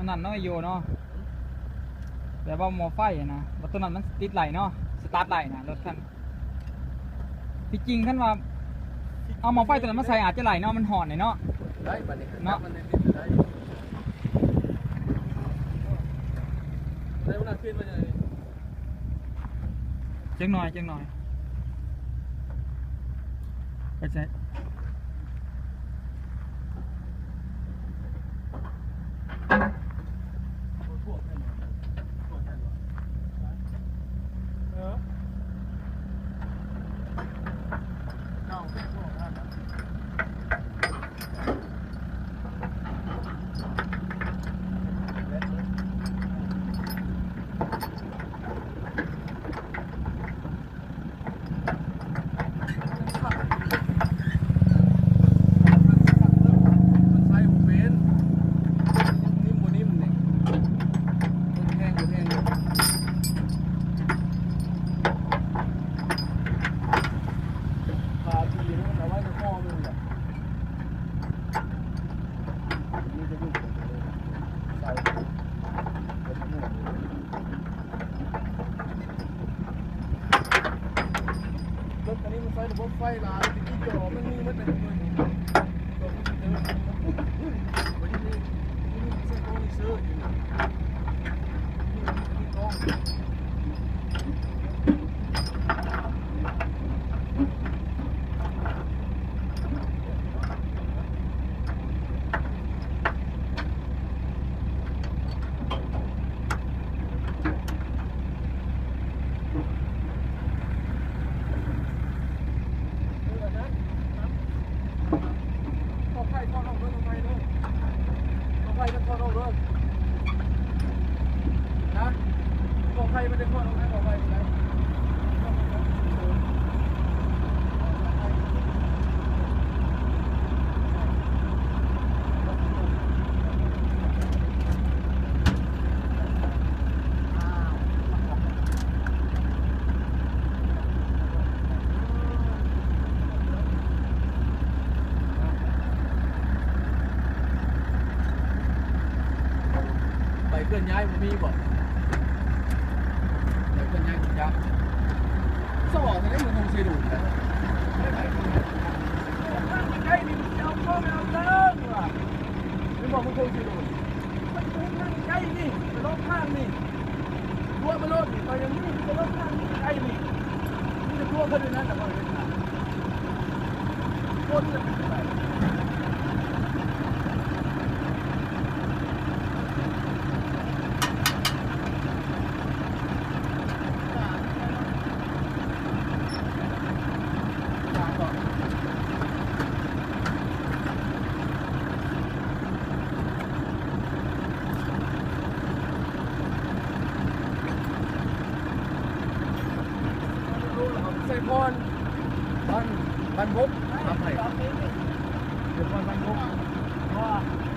นั้นน้อยโยเนาะแต่ว่าหม้อไฟนะว่าตัวนั้นมันติดไหลเนาะสตาร์ทไหลนะรถคันที่จริงท่านว่าเอาหม้อไฟตัวนั้นมาใส่อาจจะไหลเนาะมันห่อนเนาะได้บัดนี้เนาะมันได้ได้ได้วันขึ้นมาเลยจังหน่อยไปใส่ไฟลายที่จอมันมีมันเป็นเงินวันนี้เส้นโคนิเซอร์ไฟมันทอดออกเลยนะบอกไฟมันจะทอดออกนะบอกไฟนะเคลื่อนย้ายมันมีบ่เคลื่อนย้ายมันยักษ์สว่างในนี้มันคงสีดูดนะใกล้นี่มันเอาเข้าไปเอาเลิกว่ะไม่บอกมันคงสีดูดมันนั่งใกล้นี่มันรอบข้างนี่รั้วมันรถนี่ไปยังนี่มันรอบข้างนี่ใกล้นี่นี่จะรั้วขึ้นนั่นแต่ว่าไม่ได้รั้วจะเป็นอะไรใส่พรบันบุกทำไมเดี๋ยวพรบันบุก